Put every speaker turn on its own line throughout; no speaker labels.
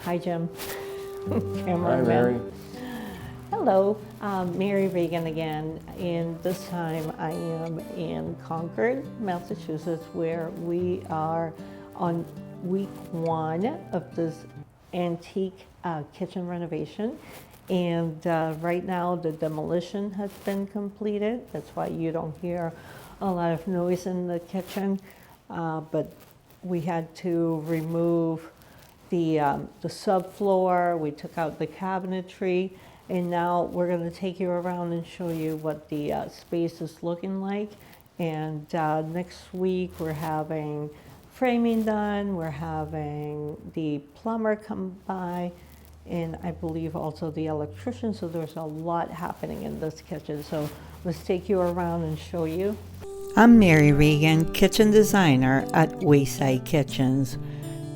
Hi, Jim.
Hi,
Cameraman.
Mary.
Hello, Mary Regan again, and this time I am in Concord, Massachusetts, where we are on week one of this antique kitchen renovation. And right now the demolition has been completed. That's why you don't hear a lot of noise in the kitchen. But we had to remove the subfloor, we took out the cabinetry, and now we're going to take you around and show you what the space is looking like. And next week we're having framing done, we're having the plumber come by, and I believe also the electrician, so there's a lot happening in this kitchen. So let's take you around and show you. I'm Mary Regan, kitchen designer at Wayside Kitchens.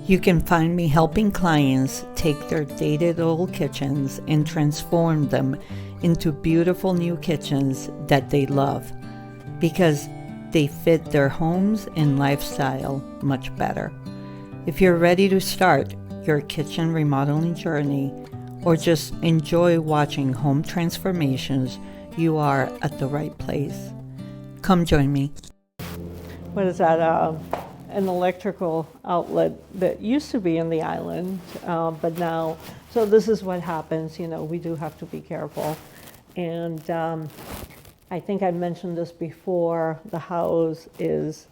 You can find me helping clients take their dated old kitchens and transform them into beautiful new kitchens that they love because they fit their homes and lifestyle much better. If you're ready to start your kitchen remodeling journey or just enjoy watching home transformations, you are at the right place. Come join me. What is that? An electrical outlet that used to be in the island, but now, so this is what happens, you know, we do have to be careful. And I think I mentioned this before, the house is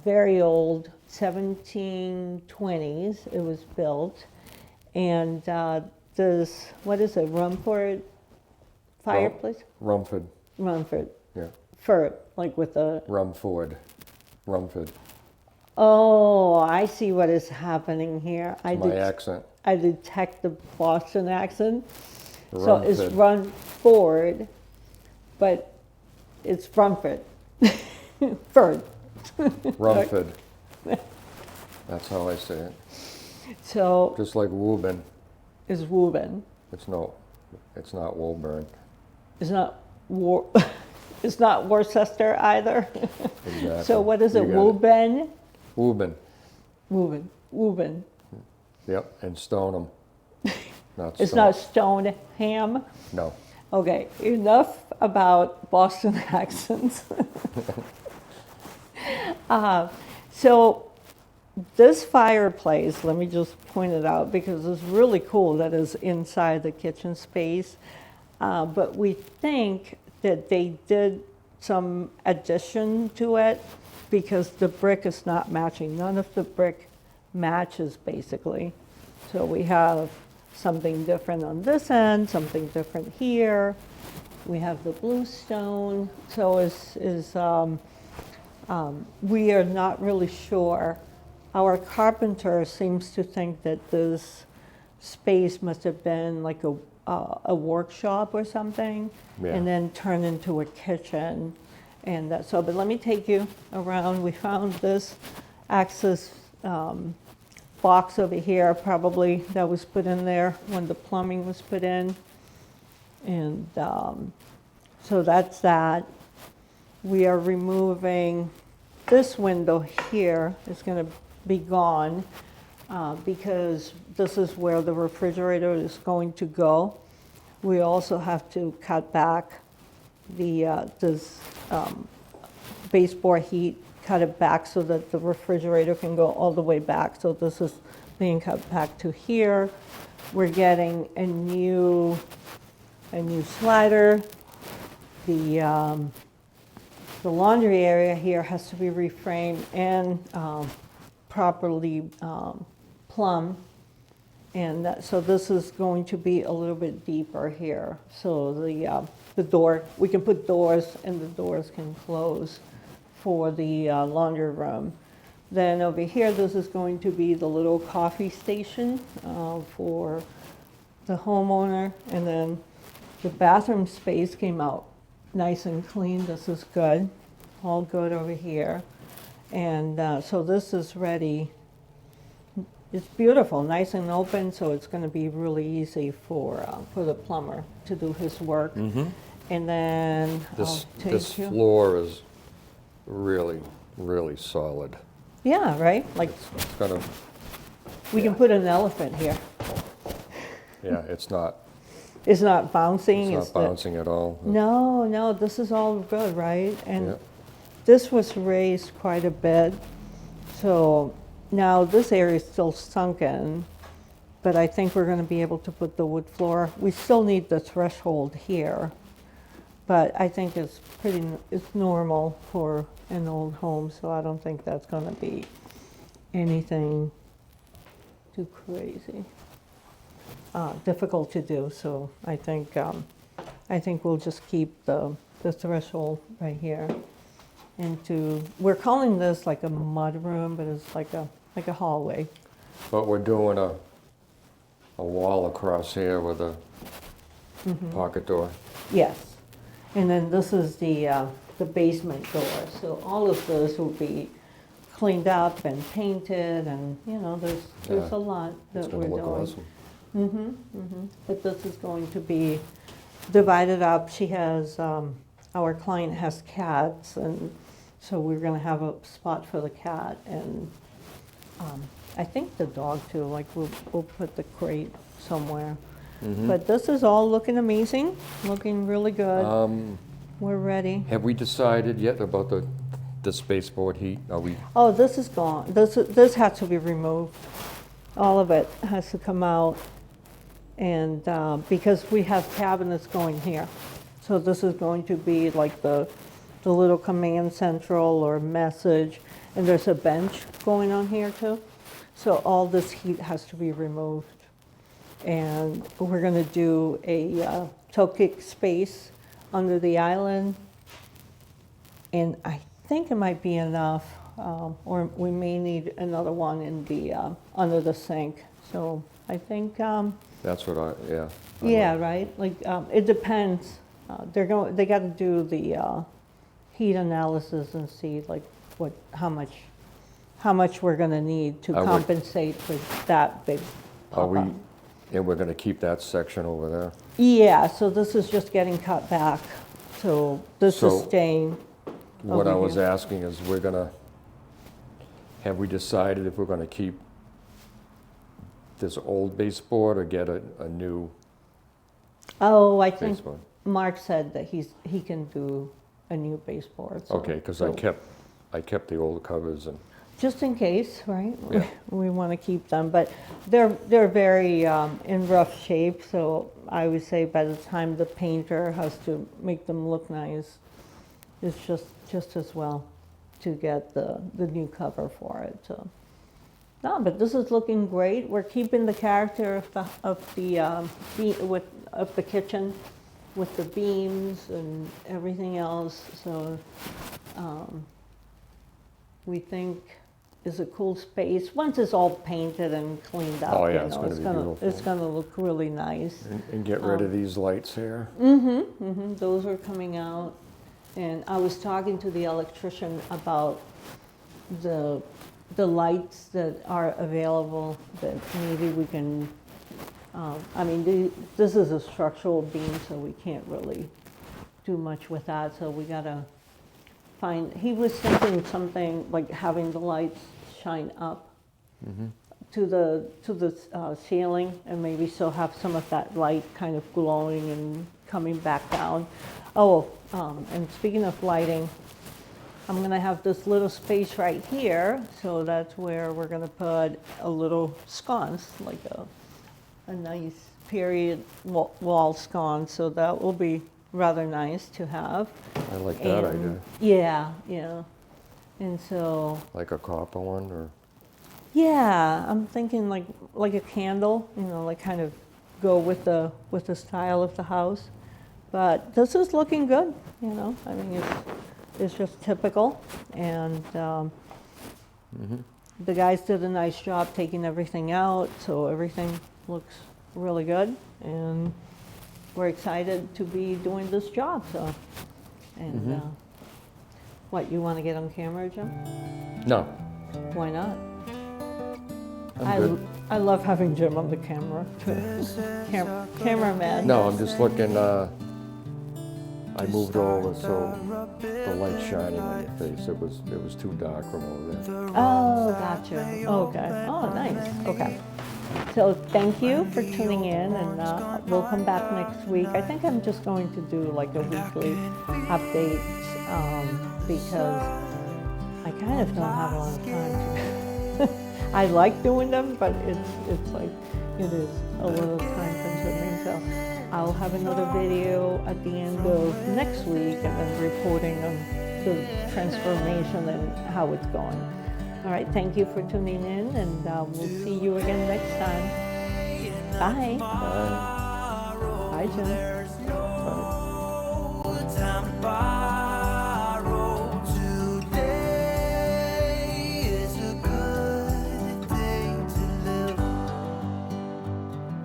very old, 1720s it was built. And this, what is it, Rumford fireplace?
Rumford.
Rumford.
Yeah.
Ford, like with the...
Rumford.
Oh, I see what is happening here.
My accent.
I detect the Boston accent. So it's
Rumford.
run forward, but it's Rumford. Ford.
Rumford. That's how I say it.
So
Just like Woburn.
is Woburn.
It's not Woburn.
It's not it's not Worcester either.
Exactly.
So what is it?
You got
Woburn?
Woburn.
Woburn.
Yep. And Stoneham. Not
It's
Stone.
not Stoneham.
No.
Okay, enough about Boston accents. So this fireplace, let me just point it out because it's really cool that it's inside the kitchen space. But we think that they did some addition to it because the brick is not matching. None of the brick matches basically. So we have something different on this end, something different here. We have the bluestone. So we are not really sure. Our carpenter seems to think that this space must have been like a workshop or something,
Yeah.
and then turned into a kitchen. And so, but let me take you around. We found this access box over here, probably that was put in there when the plumbing was put in. And so that's that. We are removing this window here. It's going to be gone because this is where the refrigerator is going to go. We also have to cut back this baseboard heat, cut it back so that the refrigerator can go all the way back. So this is being cut back to here. We're getting a new slider. The laundry area here has to be reframed and properly plumbed. And so this is going to be a little bit deeper here. So the door, we can put doors and the doors can close for the laundry room. Then over here, this is going to be the little coffee station for the homeowner. And then the bathroom space came out nice and clean. This is good. All good over here. And so this is ready. It's beautiful, nice and open, so it's going to be really easy for the plumber to do his work.
Mm-hmm.
And then
This
I'll take you.
floor is really, really solid.
Yeah, right? Like
It's gonna
We can
Yeah.
put an elephant here.
Yeah, it's not
bouncing.
not bouncing at all.
No, no, this is all good, right? And
Yeah.
this was raised quite a bit. So now this area is still sunken, but I think we're going to be able to put the wood floor. We still need the threshold here, but I think it's normal for an old home, so I don't think that's going to be anything too crazy. Difficult to do, so I think we'll just keep the threshold right here. We're calling this like a mud room, but it's like a hallway.
But we're doing a wall across here with a pocket door.
Yes, and then this is the basement door. So all of this will be cleaned up and painted, and there's
Yeah,
a lot
It's
that
gonna
we're
look
doing.
awesome.
But this is going to be divided up. Our client has cats, and so we're going to have a spot for the cat, and I think the dog too. Like we'll put the crate somewhere. But this is all looking amazing, looking really good. We're ready.
Have we decided yet about the spaceport heat? Are we?
Oh, this is gone. This has to be removed. All of it has to come out, and because we have cabinets going here, so this is going to be like the little command central or message, and there's a bench going on here too. So all this heat has to be removed, and we're going to do a toe kick space under the island, and I think it might be enough, or we may need another one in the under the sink. So I think
That's what yeah.
yeah, right. Like it depends. They got to do the heat analysis and see like how much we're going to need to
Are we-
compensate for that big
Are we?
pop-up.
And we're gonna keep that section over there.
Yeah. So this is just getting cut back. So this
So-
is staying.
What
Over
I was
here.
asking is, have we decided if we're gonna keep this old baseboard or get a new
Oh, I think
baseboard?
Mark said that he can do a new baseboard. So-
Okay, because
so
I kept the old covers and,
just in case, right?
Yeah.
We want to keep them, but they're very in rough shape. So I would say by the time the painter has to make them look nice, it's just as well to get the new cover for it. So no, but this is looking great. We're keeping the character of the kitchen with the beams and everything else. So we think is a cool space. Once it's all painted and cleaned up,
Oh, yeah, it's gonna be
it's
beautiful.
gonna look really nice.
and get rid of these lights here.
Those are coming out. And I was talking to the electrician about the lights that are available that maybe we can, this is a structural beam, so we can't really do much with that. So we gotta he was thinking something like having the lights shine up to the ceiling, and maybe so have some of that light kind of glowing and coming back down. Oh, and speaking of lighting, I'm gonna have this little space right here, so that's where we're gonna put a little sconce, like a nice period wall sconce, so that will be rather nice to have.
I like that
And-
idea.
Yeah. And so,
Like a copper one or?
yeah, I'm thinking like a candle, like kind of go with the style of the house. But this is looking good, I mean, it's just typical, and the guys did a nice job taking everything out, so everything looks really good, and we're excited to be doing this job. So, and what, you want to get on camera, Jim?
No,
Why not?
I'm good.
I love having Jim on the camera too. Cameraman.
No, I'm just looking, I moved over so the light's shining on your face. It was too dark from over there.
Oh, gotcha. Okay. Oh, nice. Okay. So thank you for tuning in, and we'll come back next week. I think I'm just going to do like a weekly update because I kind of don't have a lot of time to. I like doing them, but it's like it is a little time consuming. So I'll have another video at the end of next week, and then reporting on the transformation and how it's going. All right, thank you for tuning in, and we'll see you again next time. Bye.
Bye.
Bye, Jim.